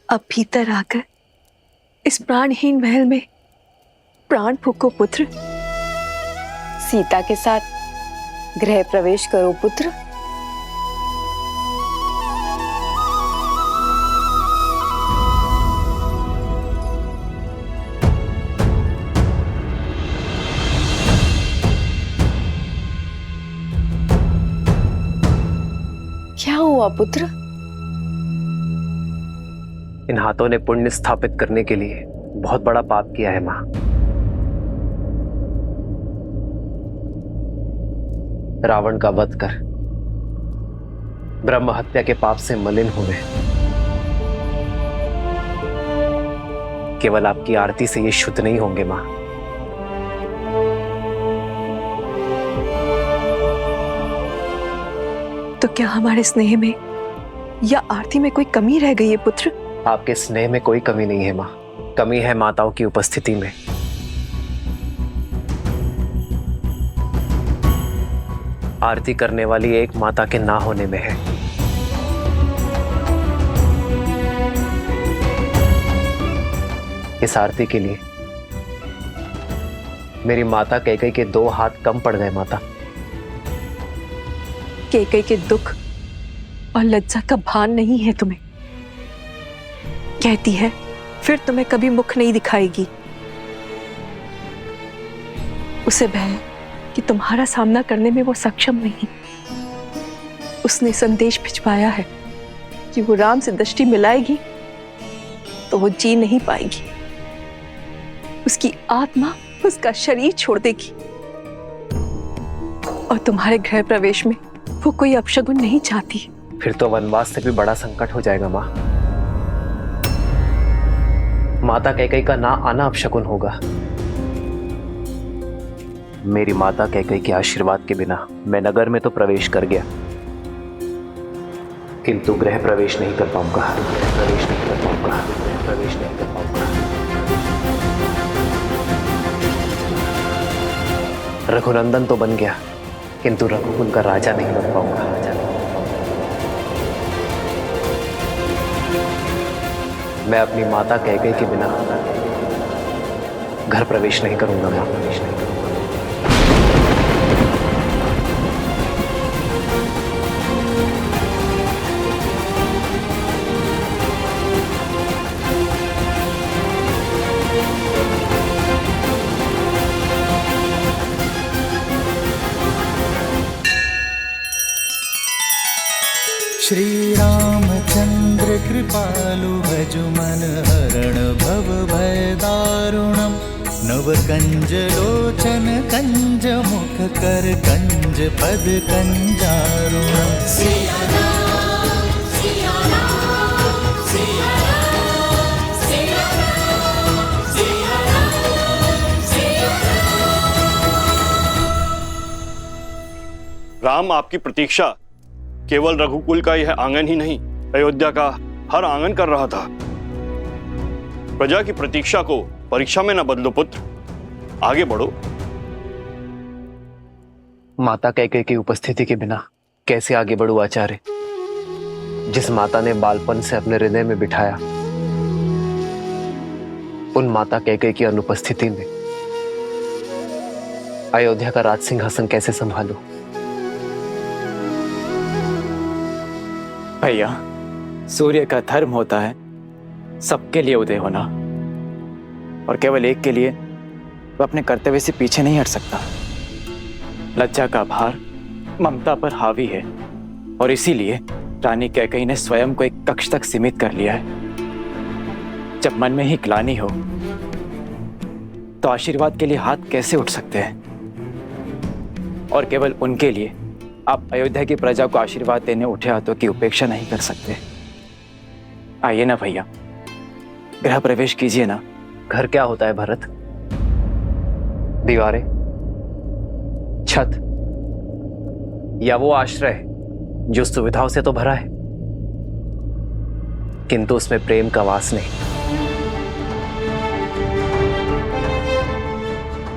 अब भीतर आकर इस प्राणहीन महल में प्राण फूको पुत्र। सीता के साथ गृह प्रवेश करो पुत्र। क्या हुआ पुत्र? इन हाथों ने पुण्य स्थापित करने के लिए बहुत बड़ा पाप किया है मां। रावण का वध कर ब्रह्म हत्या के पाप से मलिन हुए। केवल आपकी आरती से ये शुद्ध नहीं होंगे मां। तो क्या हमारे स्नेह में या आरती में कोई कमी रह गई है पुत्र? आपके स्नेह में कोई कमी नहीं है मां, कमी है माताओं की उपस्थिति में। आरती करने वाली एक माता के ना होने में है। इस आरती के लिए मेरी माता कैकेयी के 2 हाथ कम पड़ गए माता। कैकेयी के दुख और लज्जा का भान नहीं है तुम्हें। कहती है फिर तुम्हें कभी मुख नहीं दिखाएगी। उसे भय है कि तुम्हारा सामना करने में वो सक्षम नहीं। उसने संदेश भिजवाया है कि वो राम से दृष्टि मिलाएगी तो वो जी नहीं पाएगी। उसकी आत्मा उसका शरीर छोड़ देगी और तुम्हारे गृह प्रवेश में वो कोई अपशगुन नहीं चाहती। फिर तो वनवास से भी बड़ा संकट हो जाएगा मां। माता कैकेयी का ना आना अपशगुन होगा। मेरी माता कैकेयी के आशीर्वाद के बिना मैं नगर में तो प्रवेश कर गया, किंतु गृह प्रवेश नहीं कर पाऊंगा। प्रवेश नहीं कर पाऊंगा। प्रवेश नहीं कर पाऊंगा। रघुनंदन तो बन गया, किंतु रघुकुल का राजा नहीं बन पाऊंगा। मैं अपनी माता कैकेयी के बिना घर प्रवेश नहीं करूंगा। मैं प्रवेश नहीं करूंगा। श्री रामचंद्र कृपालु भजु मन हरण भव भय दारुणम। नव कंज लोचन कंज मुख कर कंज पद कंजारुणम। सिया राम, सिया राम, सिया राम, सिया राम, सिया राम, सिया राम। राम आपकी प्रतीक्षा केवल रघुकुल का यह आंगन ही नहीं, अयोध्या का हर आंगन कर रहा था। प्रजा की प्रतीक्षा को परीक्षा में न बदलो पुत्र, आगे बढ़ो। माता कैकेयी की उपस्थिति के बिना कैसे आगे बढ़ूं आचार्य? जिस माता ने बालपन से अपने हृदय में बिठाया, उन माता कैकेयी की अनुपस्थिति में अयोध्या का राज सिंहासन कैसे संभालूं? भैया, सूर्य का धर्म होता है सबके लिए उदय होना, और केवल एक के लिए वह अपने कर्तव्य से पीछे नहीं हट सकता। लज्जा का भार ममता पर हावी है, और इसीलिए रानी कैकेयी ने स्वयं को एक कक्ष तक सीमित कर लिया है। जब मन में ही ग्लानि हो तो आशीर्वाद के लिए हाथ कैसे उठ सकते हैं? और केवल उनके लिए आप अयोध्या की प्रजा को आशीर्वाद देने उठे हाथों की उपेक्षा नहीं कर सकते। आइए ना भैया, गृह प्रवेश कीजिए ना। घर क्या होता है भरत? दीवारें, छत, या वो आश्रय जो सुविधाओं से तो भरा है किंतु उसमें प्रेम का वास नहीं।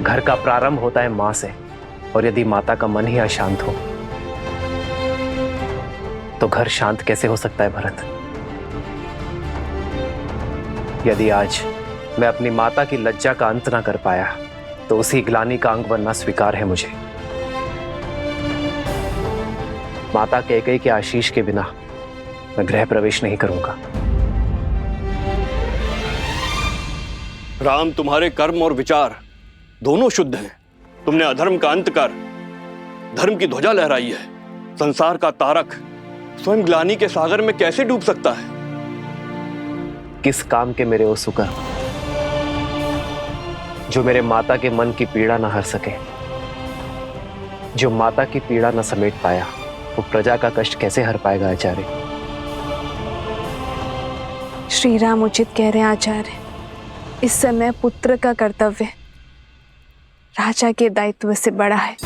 घर का प्रारंभ होता है मां से, और यदि माता का मन ही अशांत हो तो घर शांत कैसे हो सकता है भरत? यदि आज मैं अपनी माता की लज्जा का अंत ना कर पाया तो उसी ग्लानि का अंग बनना स्वीकार है मुझे। माता कैकेयी के आशीष के बिना मैं गृह प्रवेश नहीं करूंगा। राम, तुम्हारे कर्म और विचार दोनों शुद्ध हैं। तुमने अधर्म का अंत कर धर्म की ध्वजा लहराई है। संसार का तारक स्वयं ग्लानि के सागर में कैसे डूब सकता है? किस काम के मेरे वो सुकर जो मेरे माता के मन की पीड़ा न हर सके? जो माता की पीड़ा न समेट पाया वो प्रजा का कष्ट कैसे हर पाएगा आचार्य? श्री राम उचित कह रहे हैं आचार्य। इस समय पुत्र का कर्तव्य राजा के दायित्व से बड़ा है।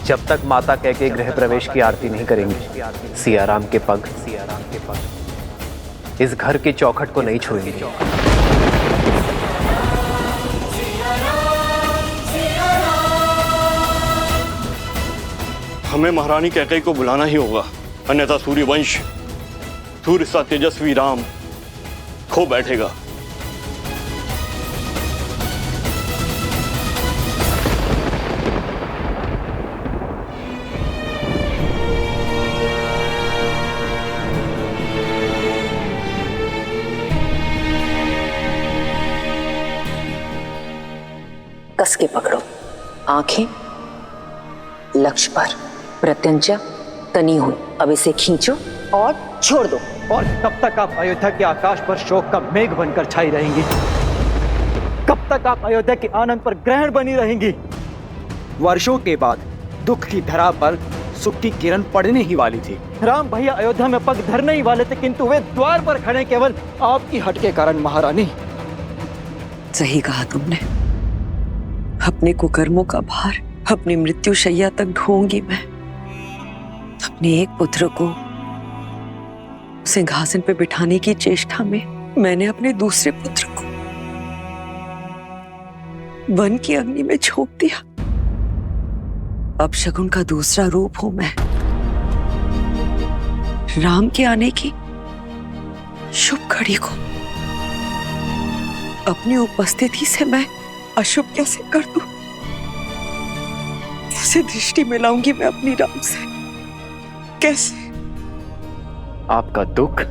जब तक माता कैकेयी गृह प्रवेश की आरती नहीं करेंगी, सियाराम के पग इस घर के चौखट को नहीं छुएंगे। हमें महारानी कैकेयी को बुलाना ही होगा, अन्यथा सूर्यवंश, सूर्य सा तेजस्वी राम खो बैठेगा। कस के पकड़ो, आंखें लक्ष्य पर, प्रत्यंचा तनी हुई। अब इसे खींचो और छोड़ दो। और कब तक आप अयोध्या के आकाश पर शोक का मेघ बनकर छाई रहेंगी? कब तक आप अयोध्या के आनंद पर ग्रहण बनी रहेंगी? वर्षों के बाद दुख की धरा पर सुख की किरण पड़ने ही वाली थी। राम भैया अयोध्या में पग धरने ही वाले थे, किंतु वे द्वार पर खड़े केवल आपकी हट के कारण। महारानी, सही कहा तुमने। अपने कुकर्मों का भार अपनी मृत्यु शैया तक ढोऊंगी मैं। अपने एक पुत्र को सिंहासन पे बिठाने की चेष्टा में मैंने अपने दूसरे पुत्र को वन की अग्नि में झोंक दिया। अब शकुन का दूसरा रूप हूं मैं। राम के आने की शुभ घड़ी को अपनी उपस्थिति से मैं अशुभ कैसे कर दूं? कैसे दृष्टि मिलाऊंगी मैं अपनी राम से? कैसे? आपका दुख,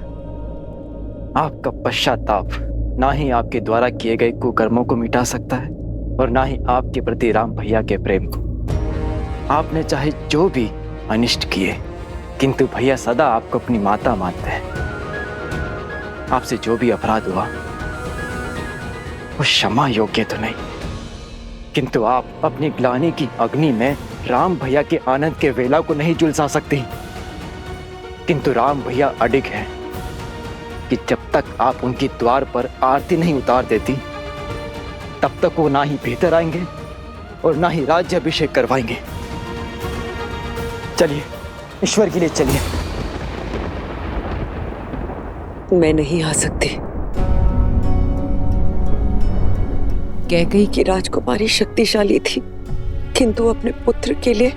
आपका पश्चाताप ना ही आपके द्वारा किए गए कुकर्मों को मिटा सकता है और ना ही आपके प्रति राम भैया के प्रेम को। आपने चाहे जो भी अनिष्ट किए, किंतु भैया सदा आपको अपनी माता मानते हैं। आपसे जो भी अपराध हुआ वो क्षमा योग्य तो नहीं, किंतु आप अपनी ग्लानि की अग्नि में राम भैया के आनंद के वेला को नहीं झुलसा सकती। किंतु राम भैया अडिग हैं कि जब तक आप उनके द्वार पर आरती नहीं उतार देती, तब तक वो ना ही भीतर आएंगे और ना ही राज्याभिषेक करवाएंगे। चलिए, ईश्वर के लिए चलिए। मैं नहीं आ सकती। कैकेयी की राजकुमारी शक्तिशाली थी, किंतु अपने पुत्र के लिए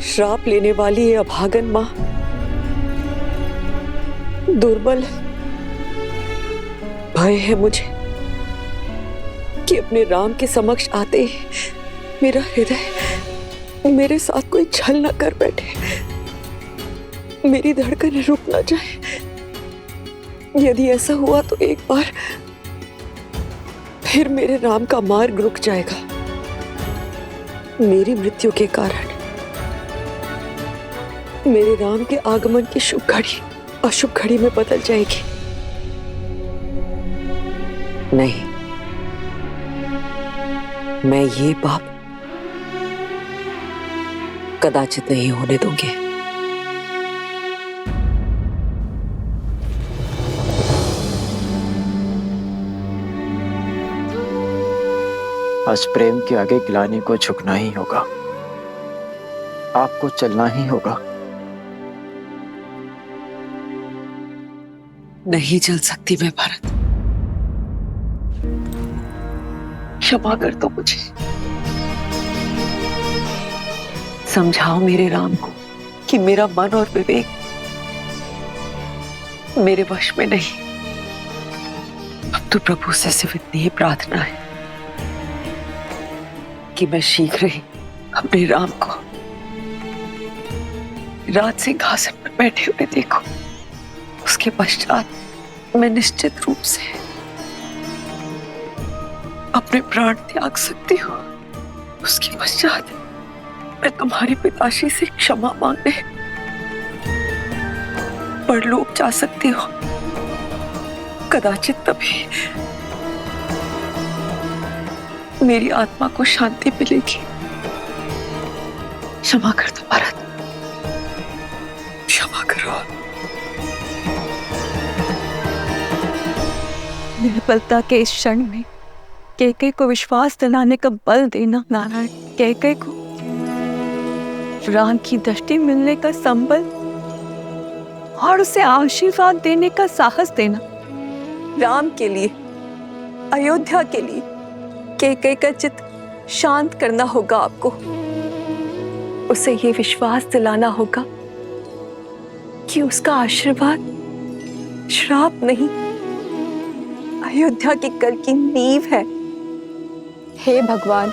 श्राप लेने वाली ये अभागन मां दुर्बल है। भय है मुझे कि अपने राम के समक्ष आते ही मेरा हृदय मेरे साथ कोई छल न कर बैठे, मेरी धड़कन रुक न जाए। यदि ऐसा हुआ तो एक बार फिर मेरे राम का मार्ग रुक जाएगा। मेरी मृत्यु के कारण मेरे राम के आगमन की शुभ घड़ी अशुभ घड़ी में बदल जाएगी। नहीं, मैं ये पाप कदाचित नहीं होने दूंगी। आज प्रेम के आगे ग्लानि को झुकना ही होगा, आपको चलना ही होगा। नहीं चल सकती मैं भरत, क्षमा कर दो मुझे। समझाओ मेरे राम को कि मेरा मन और विवेक मेरे वश में नहीं। अब तो प्रभु से सिर्फ इतनी ही प्रार्थना है कि मैं शीघ्र ही अपने राम को राज सिंहासन पर बैठे हुए देखूं। उसके पश्चात मैं निश्चित रूप से अपने प्राण त्याग सकती हूँ। उसके पश्चात मैं तुम्हारे पिताश्री से क्षमा मांगने परलोक जा सकती हूँ। कदाचित तभी मेरी आत्मा को शांति मिलेगी। क्षमा कर दो भरत, क्षमा करो। निर्बलता के इस क्षण में कैकेयी को विश्वास दिलाने का बल देना नारायण, कैकेयी को राम की दृष्टि मिलने का संबल और उसे आशीर्वाद देने का साहस देना। राम के लिए, अयोध्या के लिए कैकेयी का चित्त शांत करना होगा आपको। उसे ये विश्वास दिलाना होगा कि उसका आशीर्वाद श्राप नहीं, अयोध्या की कल की नींव है। हे भगवान,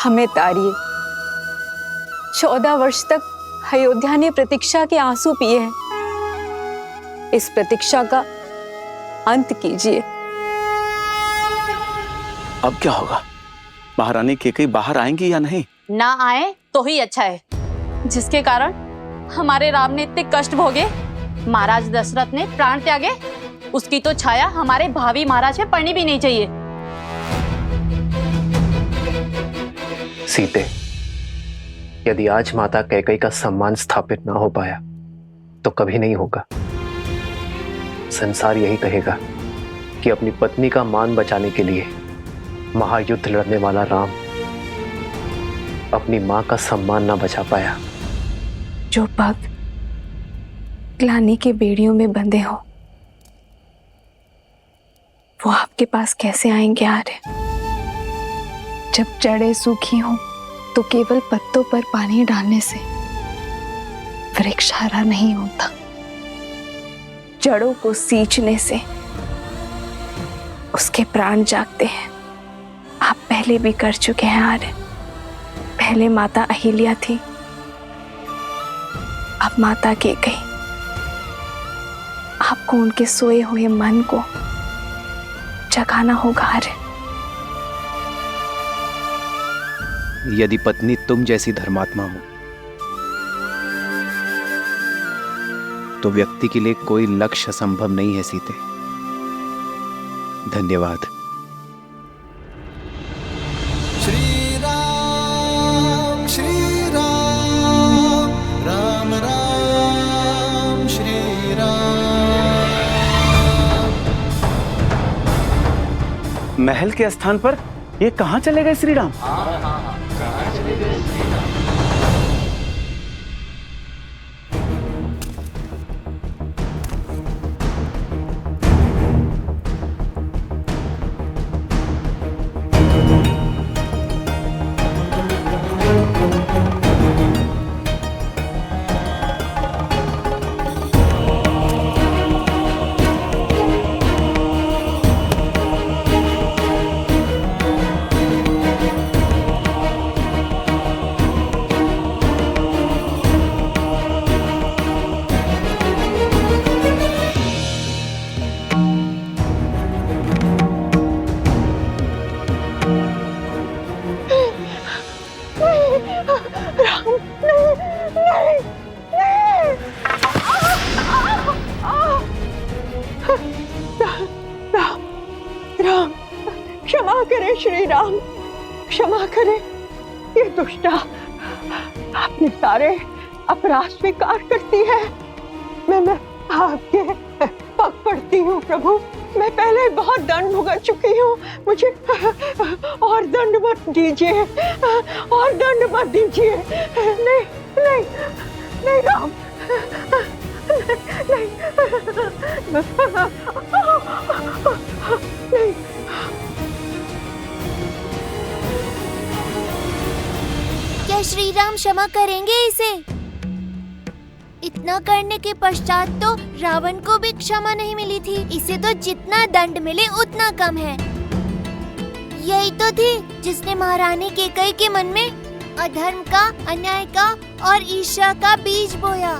हमें तारिए। 14 वर्ष तक अयोध्या ने प्रतीक्षा के आंसू पिए हैं। इस प्रतीक्षा का अंत कीजिए। अब क्या होगा? महारानी कैकेयी बाहर आएंगी या नहीं? ना आए तो ही अच्छा है, जिसके कारण हमारे राम ने इतने कष्ट भोगे, महाराज दशरथ ने प्राण त्यागे, उसकी तो छाया हमारे भावी महाराज पे पड़नी भी नहीं चाहिए। सीते, यदि आज माता कैकेयी का सम्मान स्थापित ना हो पाया तो कभी नहीं होगा। संसार यही कहेगा कि अपनी पत्नी का मान बचाने के लिए महायुद्ध लड़ने वाला राम अपनी मां का सम्मान ना बचा पाया। जो भक्त ग्लानि के बेड़ियों में बंधे हो, वो आपके पास कैसे आएंगे आर्य? जब जड़ें सूखी हों तो केवल पत्तों पर पानी डालने से वृक्ष हरा नहीं होता। जड़ों को सींचने से उसके प्राण जागते हैं। आप पहले भी कर चुके हैं आर्य। पहले माता अहिल्या थी, अब माता कैकेयी। आपको उनके सोए हुए मन को जगाना होगा आर्य। यदि पत्नी तुम जैसी धर्मात्मा हो तो व्यक्ति के लिए कोई लक्ष्य असंभव नहीं है सीते। धन्यवाद। श्री राम राम राम श्री राम। महल के स्थान पर ये कहाँ चले गए श्री राम? राम, क्षमा करें श्री राम, क्षमा करें। ये दुष्टा अपने सारे अपराध स्वीकार करती है। मैं आपके पग पड़ती हूँ प्रभु। मैं पहले बहुत दंड भुगत चुकी हूँ, मुझे और दंड मत दीजिए, और दंड मत दीजिए। नहीं नहीं नहीं राम, नहीं नहीं। क्या श्री राम क्षमा करेंगे इसे? इतना करने के पश्चात तो रावण को भी क्षमा नहीं मिली थी। इसे तो जितना दंड मिले उतना कम है। यही तो थी जिसने महारानी कैकेयी के मन में अधर्म का, अन्याय का और ईर्ष्या का बीज बोया।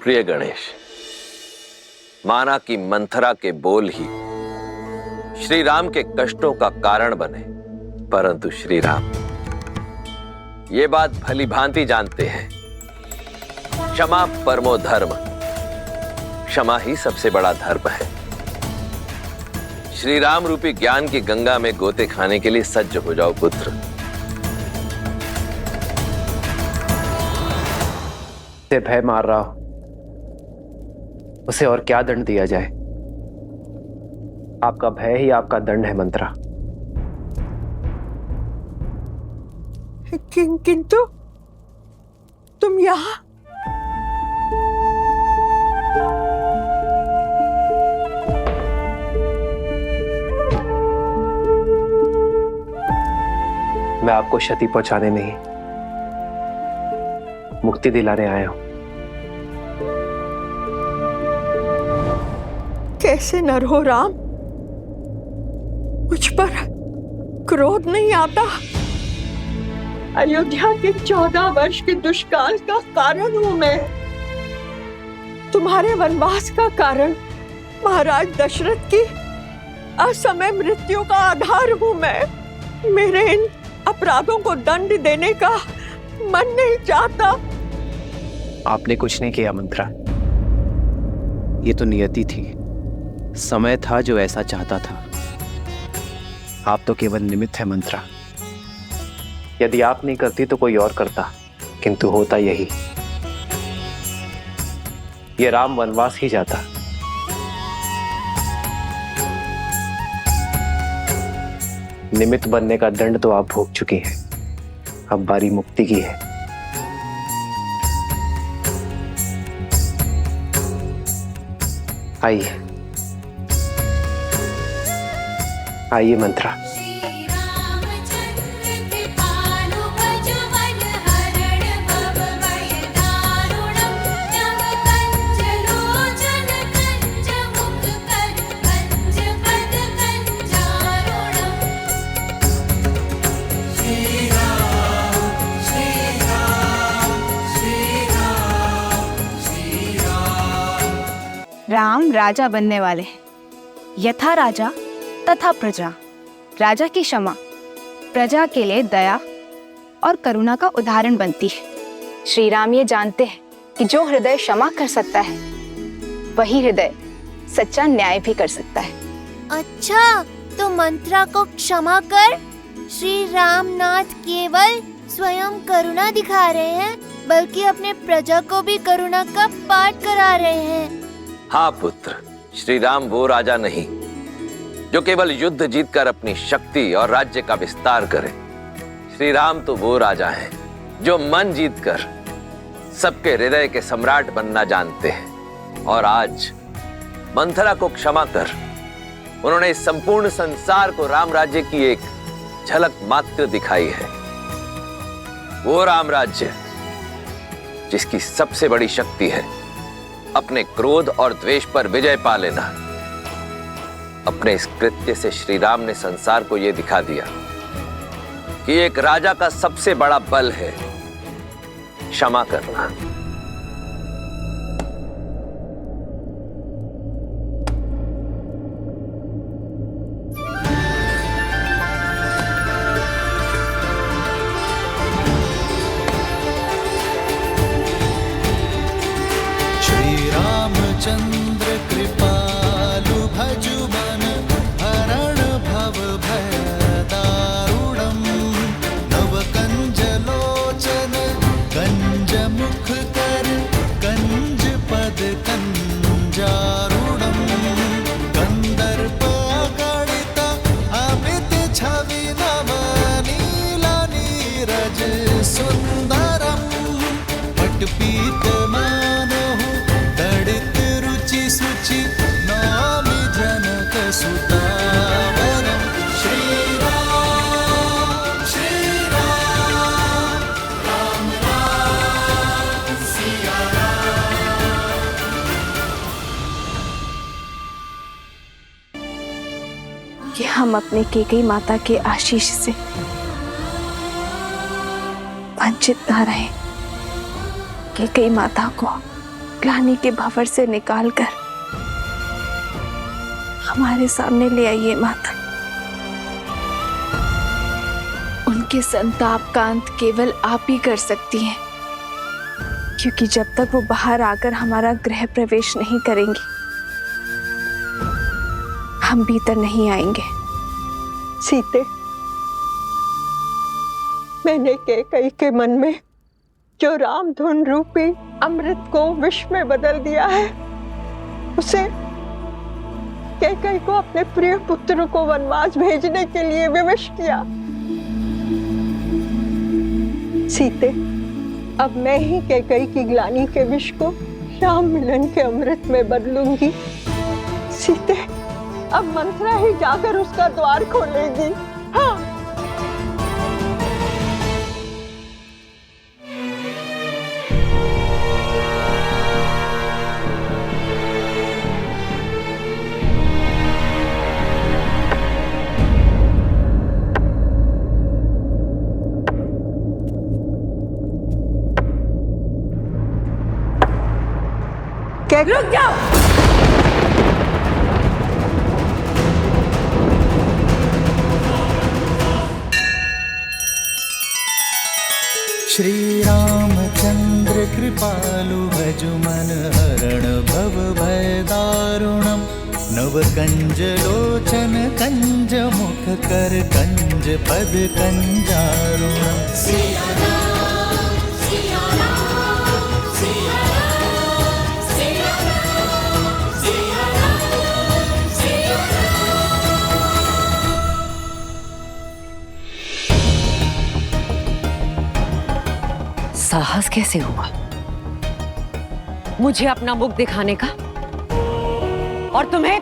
प्रिय गणेश, माना कि मंथरा के बोल ही श्री राम के कष्टों का कारण बने, परंतु श्री राम ये बात भली भांति जानते हैं, क्षमा परमो धर्म, क्षमा ही सबसे बड़ा धर्म है। श्री राम रूपी ज्ञान की गंगा में गोते खाने के लिए सज्ज हो जाओ पुत्र। उसे भय मार रहा हो, उसे और क्या दंड दिया जाए? आपका भय ही आपका दंड है मंत्रा। किंतु तुम यहाँ? मैं आपको क्षति पहुंचाने नहीं, मुक्ति दिलाने आया हूं। कैसे नर हो राम? मुझ पर क्रोध नहीं आता? अयोध्या के 14 वर्ष के दुष्काल का कारण हूं मैं। तुम्हारे वनवास का कारण महाराज दशरथ की असमय मृत्यु का आधार हूं मैं। मेरे इन अपराधों को दंड देने का मन नहीं चाहता। आपने कुछ नहीं किया मंत्रा, ये तो नियति थी, समय था जो ऐसा चाहता था। आप तो केवल निमित्त है मंत्रा। यदि आप नहीं करती तो कोई और करता, किंतु होता यही, ये राम वनवास ही जाता। निमित्त बनने का दंड तो आप भोग चुकी हैं, अब बारी मुक्ति की है। आइए आइए मंत्रा। राम राजा बनने वाले हैं, यथा राजा तथा प्रजा। राजा की क्षमा प्रजा के लिए दया और करुणा का उदाहरण बनती है। श्री राम ये जानते हैं कि जो हृदय क्षमा कर सकता है वही हृदय सच्चा न्याय भी कर सकता है। अच्छा, तो मंत्रा को क्षमा कर श्री रामनाथ केवल स्वयं करुणा दिखा रहे हैं, बल्कि अपने प्रजा को भी करुणा का पाठ करा रहे हैं। हाँ पुत्र, श्री राम वो राजा नहीं जो केवल युद्ध जीतकर अपनी शक्ति और राज्य का विस्तार करे। श्री राम तो वो राजा हैं जो मन जीतकर सबके हृदय के सम्राट बनना जानते हैं। और आज मंथरा को क्षमा कर उन्होंने इस संपूर्ण संसार को राम राज्य की एक झलक मात्र दिखाई है। वो राम राज्य जिसकी सबसे बड़ी शक्ति है अपने क्रोध और द्वेष पर विजय पा लेना। अपने इस कृत्य से श्री राम ने संसार को यह दिखा दिया कि एक राजा का सबसे बड़ा बल है क्षमा करना। चंद्र कृपालु भजु मन हरण भव भय दारुणम नव कंज लोचन कंज मुख कर कंज पद कंजारुणम कंदर्प गणित कि हम अपने कैकेयी माता के आशीष से वंचित न रहे। कैकेयी माता को ग्लानि के भंवर से निकालकर हमारे सामने ले आइए माता। उनके संताप का अंत केवल आप ही कर सकती हैं, क्योंकि जब तक वो बाहर आकर हमारा गृह प्रवेश नहीं करेंगी, हम भीतर नहीं आएंगे। सीते, मैंने कैकेयी के मन में जो रामधुन रूपी अमृत को विष में बदल दिया है, उसे कैकेयी को अपने प्रिय पुत्र को वनवास भेजने के लिए विवश किया। सीते, अब मैं ही कैकेयी की ग्लानि के विष को राम मिलन के अमृत में बदलूंगी। सीते, अब मंथरा ही जाकर उसका द्वार खोलेगी। हाँ। रुक जाओ। श्री रामचंद्र कृपालु भजु मन हरण भव भय दारुणम नव कंज लोचन कंज मुख कर कंज पद कंजारुणम। साहस कैसे हुआ मुझे अपना मुख दिखाने का? और तुम्हें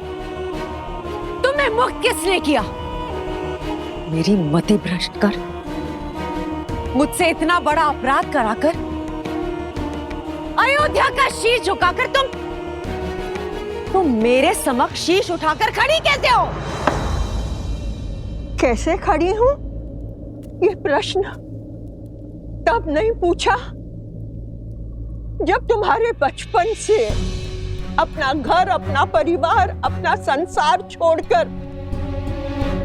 मुक्त किसने किया? मेरी मति भ्रष्ट कर मुझसे इतना बड़ा अपराध कराकर अयोध्या का शीश झुकाकर तुम मेरे समक्ष शीश उठाकर खड़ी कैसे हो? कैसे खड़ी हूं? ये प्रश्न तब नहीं पूछा जब तुम्हारे बचपन से अपना घर, अपना परिवार, अपना संसार छोड़कर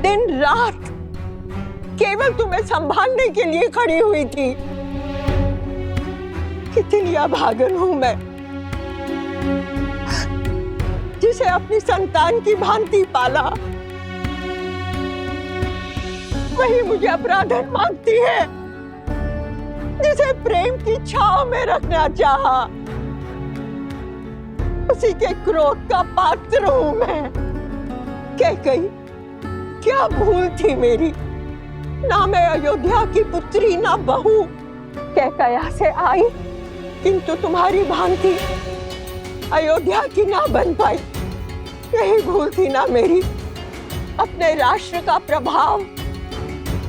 दिन रात केवल तुम्हें संभालने के लिए खड़ी हुई थी। कितनी अभागन हूं मैं, जिसे अपनी संतान की भांति पाला, वही मुझे अपराधन मांगती है जिसे प्रेम की छांव में रखना चाहा। उसी के क्रोध का पात्र हूं मैं। कैकेयी, क्या भूल थी मेरी? ना मैं अयोध्या की पुत्री, ना बहू। कैकेयी से आई किंतु तुम्हारी भांति अयोध्या की ना बन पाई। यही भूल थी ना मेरी। अपने राष्ट्र का प्रभाव,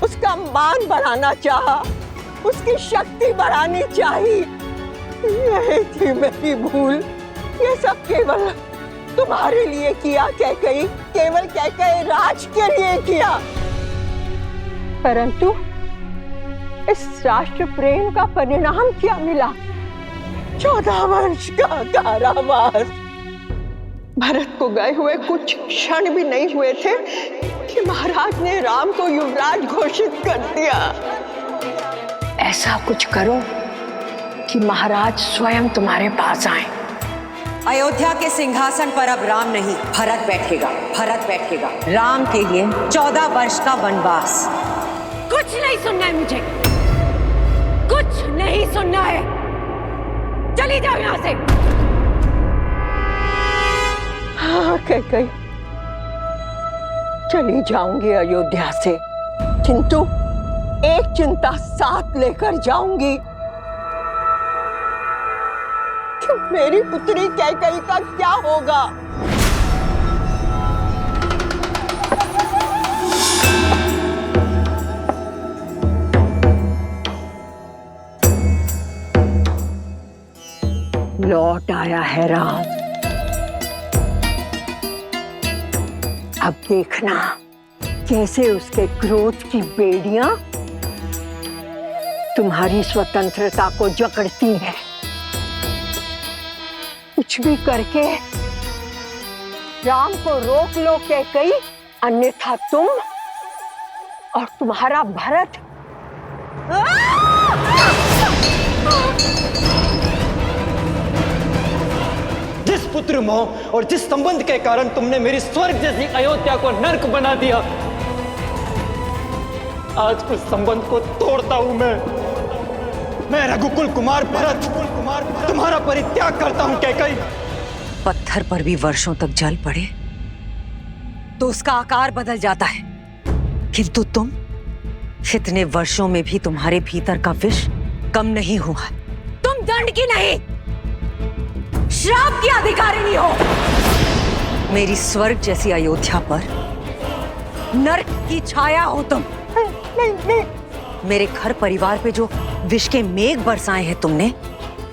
उसका मान बढ़ाना चाहा, उसकी शक्ति बढ़ानी चाहिए। यही थी मेरी भूल। ये सब केवल तुम्हारे लिए किया कैकेयी, केवल कैकेयी राज के लिए किया। परंतु इस राष्ट्र प्रेम का परिणाम क्या मिला? 14 वर्ष का कारावास। भरत को गए हुए कुछ क्षण भी नहीं हुए थे कि महाराज ने राम को युवराज घोषित कर दिया। ऐसा कुछ करो कि महाराज स्वयं तुम्हारे पास आए। अयोध्या के सिंहासन पर अब राम नहीं, भरत बैठेगा। भरत बैठेगा। राम के लिए 14 वर्ष का वनवास। कुछ नहीं सुनना है मुझे, कुछ नहीं सुनना है। चली जाओ यहां से। हाँ कैकेयी, चली जाऊंगी अयोध्या से, किंतु एक चिंता साथ लेकर जाऊंगी कि मेरी पुत्री कैकेयी का क्या होगा। लौट आया है राम। अब देखना कैसे उसके क्रोध की बेड़ियां तुम्हारी स्वतंत्रता को जकड़ती हैं। कुछ भी करके राम को रोक लो कैकई, अन्यथा तुम और तुम्हारा भरत जिस पुत्र मोह और जिस संबंध के कारण तुमने मेरी स्वर्ग जैसी अयोध्या को नर्क बना दिया, आज उस संबंध को तोड़ता हूं मैं रघुकुल कुमार भरत तुम्हारा परित्याग करता हूं कैकई। पत्थर पर भी वर्षों तक जल पड़े तो उसका आकार बदल जाता है, किंतु तुम इतने वर्षों में भी तुम्हारे भीतर का विष कम नहीं हुआ। तुम दंड की नहीं, श्राप की अधिकारिणी हो। मेरी स्वर्ग जैसी अयोध्या पर नरक की छाया हो तुम। नहीं। मेरे घर परिवार पे जो विष के मेघ बरसाए हैं तुमने,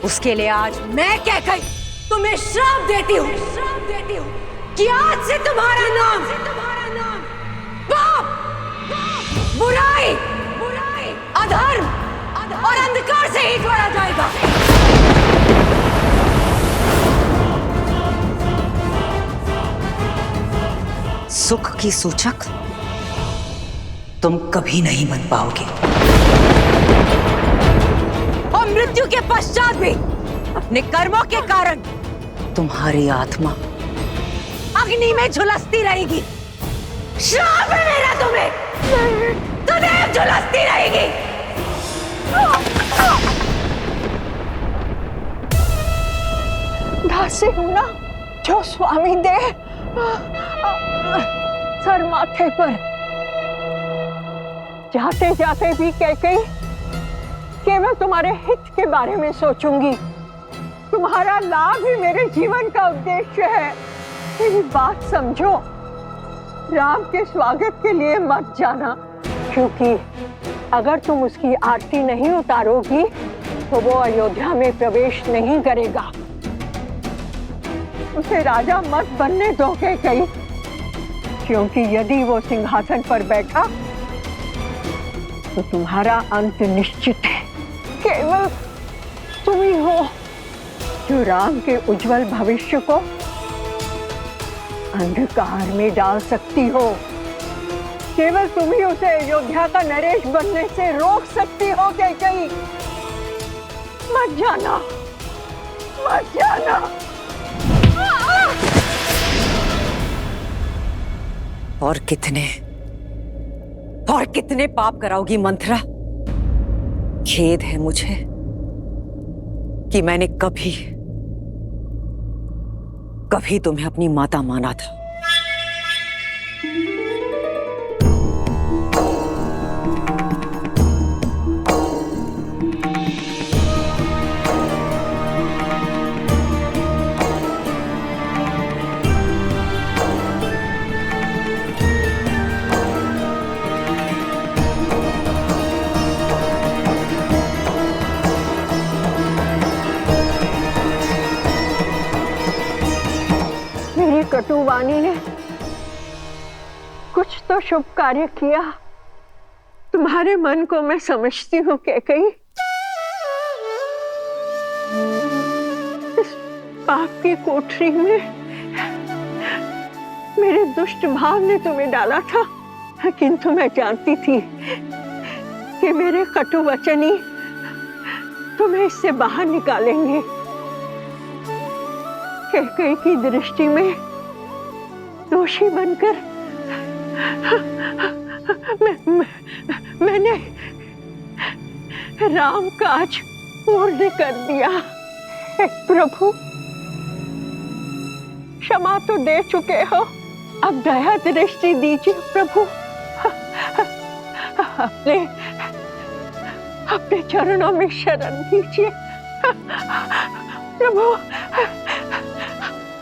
उसके लिए आज मैं कैकई तुम्हें श्राप देती हूँ कि आज से तुम्हारा नाम पाप, बुराई, अधर्म और अंधकार से ही जोड़ा जाएगा। सुख की सूचक तुम कभी नहीं बन पाओगे और मृत्यु के पश्चात भी अपने कर्मों के कारण तुम्हारी आत्मा अग्नि में झुलसती रहेगी। श्राप है मेरा तुम्हें, सदैव झुलसती रहेगी। दासी हूं ना जो स्वामी दे सर माथे पर। जाते जाते भी कैकई केवल तुम्हारे हित के बारे में सोचूंगी। तुम्हारा लाभ ही मेरे जीवन का उद्देश्य है। मेरी बात समझो, राम के स्वागत के लिए मत जाना, क्योंकि अगर तुम उसकी आरती नहीं उतारोगी तो वो अयोध्या में प्रवेश नहीं करेगा। उसे राजा मत बनने दो कैकई, क्योंकि यदि वो सिंहासन पर बैठा तो तुम्हारा अंत निश्चित है। केवल तुम ही हो जो राम के उज्जवल भविष्य को अंधकार में डाल सकती हो। केवल तुम ही उसे अयोध्या का नरेश बनने से रोक सकती हो कैकई। मत जाना, मत जाना। और कितने पाप कराओगी मंथरा? खेद है मुझे कि मैंने कभी तुम्हें अपनी माता माना था। कटुवाणी ने कुछ तो शुभ कार्य किया। तुम्हारे मन को मैं समझती हूँ कैकई। इस पाप की कोठरी में मेरे दुष्ट भाव ने तुम्हें डाला था, किंतु मैं जानती थी कि मेरे कटु वचन ही तुम्हें इससे बाहर निकालेंगे। कैकई की दृष्टि में दोषी बनकर मैंने राम काज पूर्ण कर दिया। हे प्रभु, क्षमा तो दे चुके हो, अब दया दृष्टि दीजिए प्रभु। अपने चरणों में शरण दीजिए प्रभु,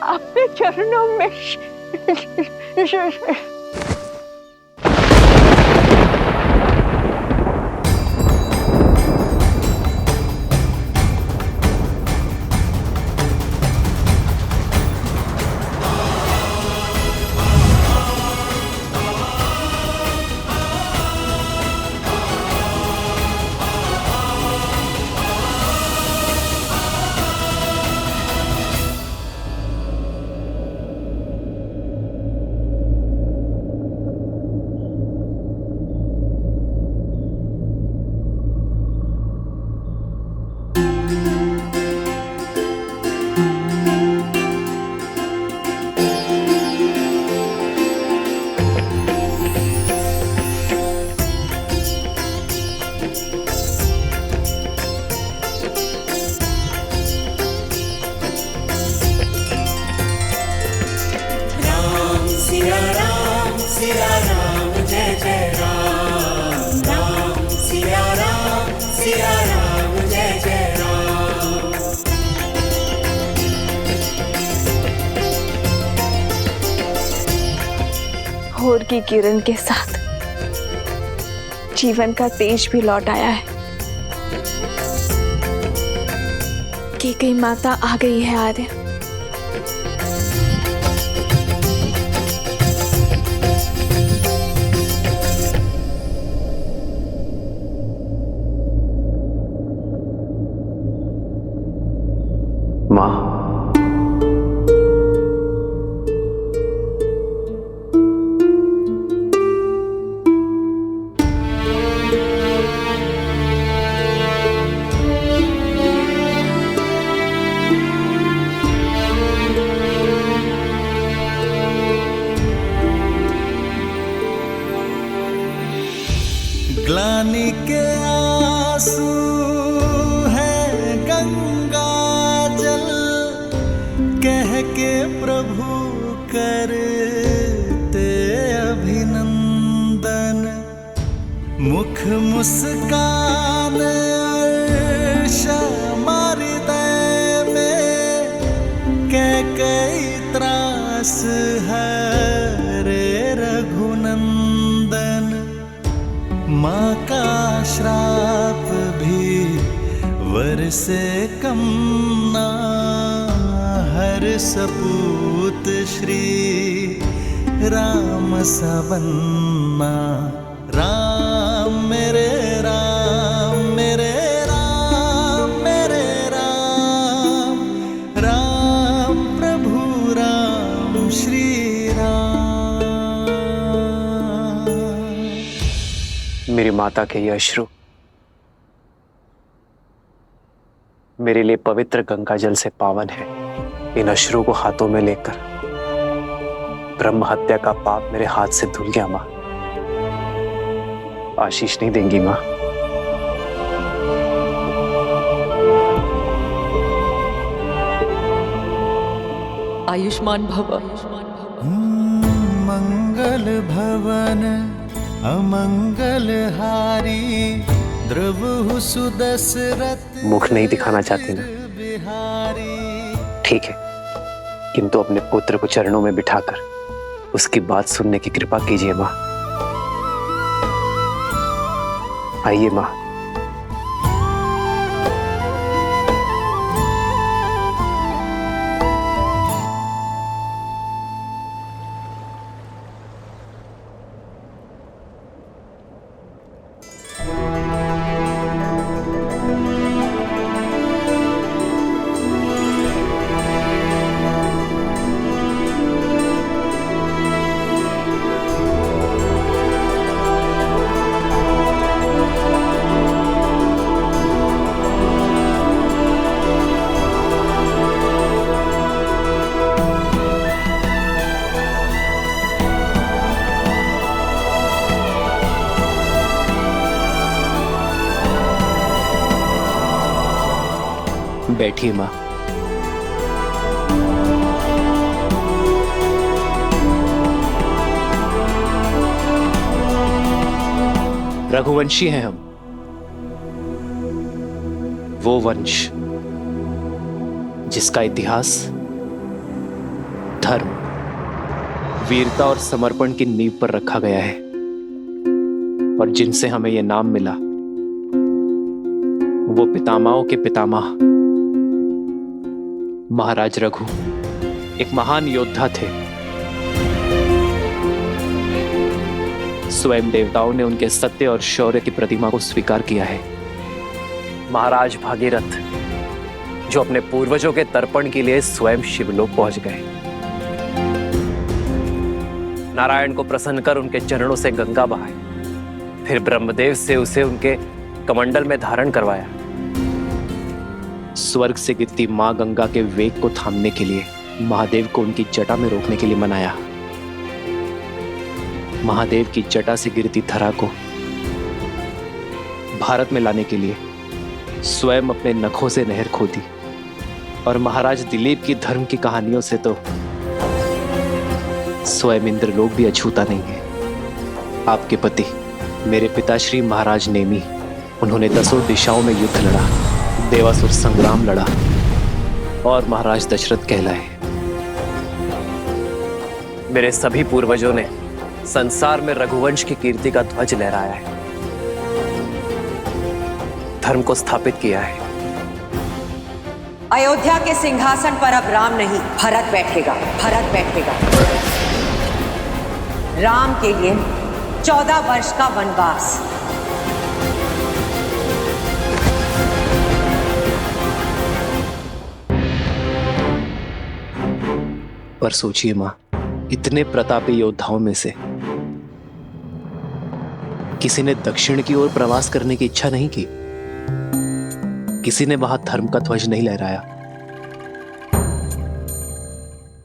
अपने चरणों में की किरण के साथ जीवन का तेज भी लौट आया है। कैकेयी माता आ गई है आर्य। माँ, ग्लानि के आंसू है गंगा जल, कह के प्रभु करते अभिनंदन। मुख मुस्कान क्षमा हृदय में, कैकेयी त्रास हरे रघुनंदन। माँ का श्राप भी वर से कम ना, हर सपूत श्री राम सबन्ना। राम मेरे राम मेरे राम मेरे राम, राम प्रभु राम श्री राम। मेरी माता के ये अश्रु मेरे लिए पवित्र गंगा जल से पावन है। इन अश्रु को हाथों में लेकर ब्रह्म हत्या का पाप मेरे हाथ से धुल गया। माँ, आशीष नहीं देंगी माँ? आयुष्मान भव। मंगल भवन अमंगल हारी, द्रवहु सुदशरथ। मुख नहीं दिखाना चाहती ना? ठीक है, किंतु अपने पुत्र को चरणों में बिठाकर उसकी बात सुनने की कृपा कीजिए माँ। आइए माँ। बैठिए माँ। रघुवंशी हैं हम, वो वंश जिसका इतिहास धर्म, वीरता और समर्पण की नींव पर रखा गया है, और जिनसे हमें यह नाम मिला वो पितामहों के पितामह महाराज रघु एक महान योद्धा थे। स्वयं देवताओं ने उनके सत्य और शौर्य की प्रतिमा को स्वीकार किया है। महाराज भागीरथ जो अपने पूर्वजों के तर्पण के लिए स्वयं शिवलोक पहुंच गए, नारायण को प्रसन्न कर उनके चरणों से गंगा बहाई, फिर ब्रह्मदेव से उसे उनके कमंडल में धारण करवाया। स्वर्ग से गिरती मां गंगा के वेग को थामने के लिए महादेव को उनकी जटा में रोकने के लिए मनाया। महादेव की जटा से गिरती धरा को भारत में लाने के लिए स्वयं अपने नखों से नहर खोदी, और महाराज दिलीप की धर्म की कहानियों से तो स्वयं इंद्रलोक भी अछूता नहीं है। आपके पति मेरे पिताश्री महाराज नेमी, उन्होंने 10 दिशाओं में युद्ध लड़ा, देवासुर संग्राम लड़ा और महाराज दशरथ कहलाए। मेरे सभी पूर्वजों ने संसार में रघुवंश की कीर्ति का ध्वज लहराया है, धर्म को स्थापित किया है। अयोध्या के सिंहासन पर अब राम नहीं, भरत बैठेगा। भरत बैठेगा। राम के लिए 14 वर्ष का वनवास। पर सोचिए मां, इतने प्रतापी योद्धाओं में से किसी ने दक्षिण की ओर प्रवास करने की इच्छा नहीं की, किसी ने वहां धर्म का ध्वज नहीं लहराया।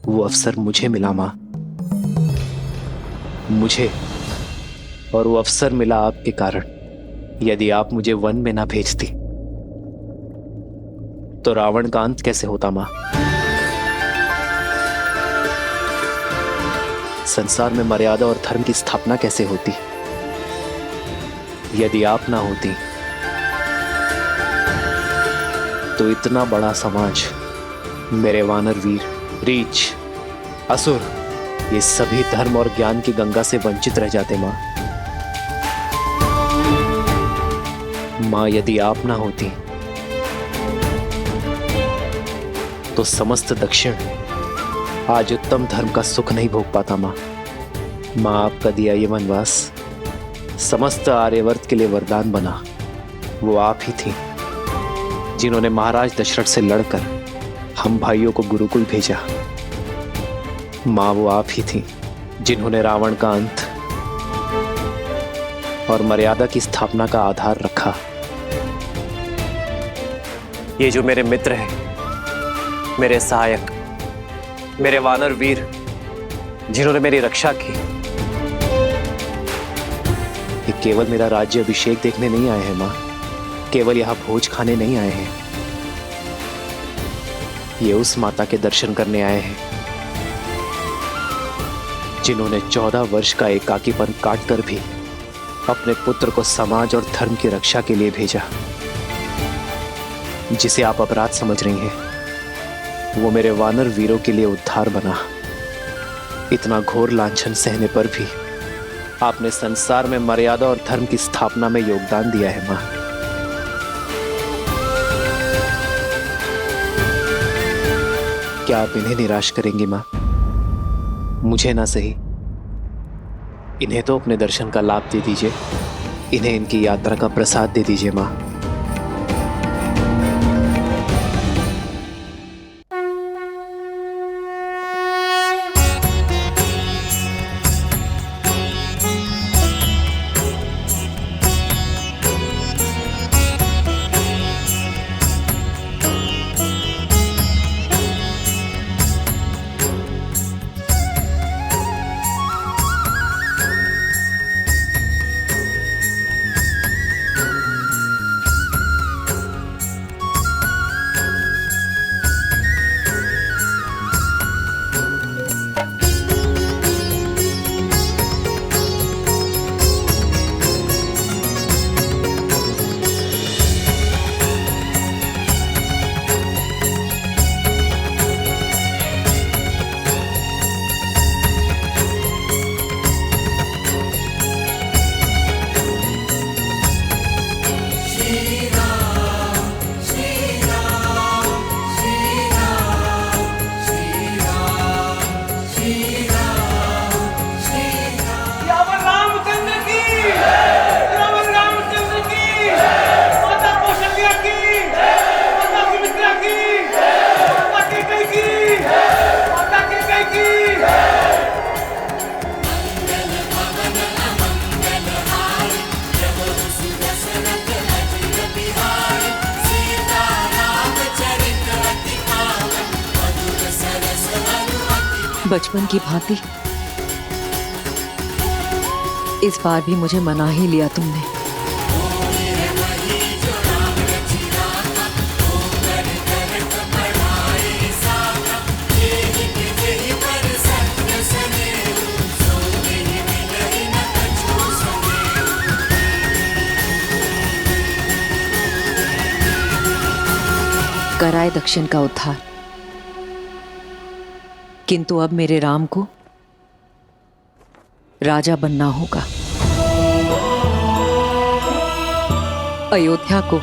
वो अवसर मुझे मिला मां, मुझे, और वो अवसर मिला आपके कारण। यदि आप मुझे वन में ना भेजती तो रावण का अंत कैसे होता मां? संसार में मर्यादा और धर्म की स्थापना कैसे होती यदि आप ना होती? तो इतना बड़ा समाज, मेरे वानर वीर, रीछ, असुर, ये सभी धर्म और ज्ञान की गंगा से वंचित रह जाते मां। मां, यदि आप ना होती तो समस्त दक्षिण आज उत्तम धर्म का सुख नहीं भोग पाता मां। मां, आपका दिया ये वनवास समस्त आर्यवर्त के लिए वरदान बना। वो आप ही थी जिन्होंने महाराज दशरथ से लड़कर हम भाइयों को गुरुकुल भेजा। मां, वो आप ही थी जिन्होंने रावण का अंत और मर्यादा की स्थापना का आधार रखा। ये जो मेरे मित्र हैं, मेरे सहायक, मेरे वानर वीर, जिन्होंने मेरी रक्षा की, ये केवल मेरा राज्य अभिषेक देखने नहीं आए हैं मां, केवल यहां भोज खाने नहीं आए हैं। ये उस माता के दर्शन करने आए हैं जिन्होंने 14 वर्ष का एकाकीपन काटकर भी अपने पुत्र को समाज और धर्म की रक्षा के लिए भेजा। जिसे आप अपराध समझ रही हैं, वो मेरे वानर वीरों के लिए उद्धार बना। इतना घोर लांछन सहने पर भी आपने संसार में मर्यादा और धर्म की स्थापना में योगदान दिया है मां। क्या आप इन्हें निराश करेंगी मां? मुझे ना सही, इन्हें तो अपने दर्शन का लाभ दे दीजिए, इन्हें इनकी यात्रा का प्रसाद दे दीजिए मां। बचपन की भांति इस बार भी मुझे मना ही लिया तुमने। कराए दक्षिण का उद्धार, किंतु अब मेरे राम को राजा बनना होगा। अयोध्या को,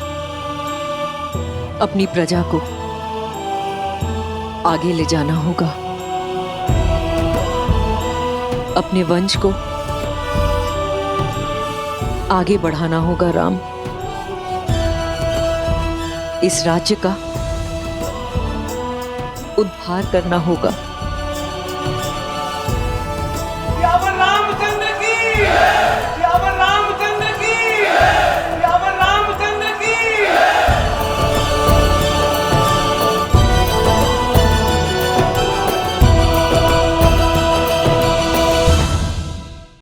अपनी प्रजा को आगे ले जाना होगा। अपने वंश को आगे बढ़ाना होगा राम। इस राज्य का उद्धार करना होगा।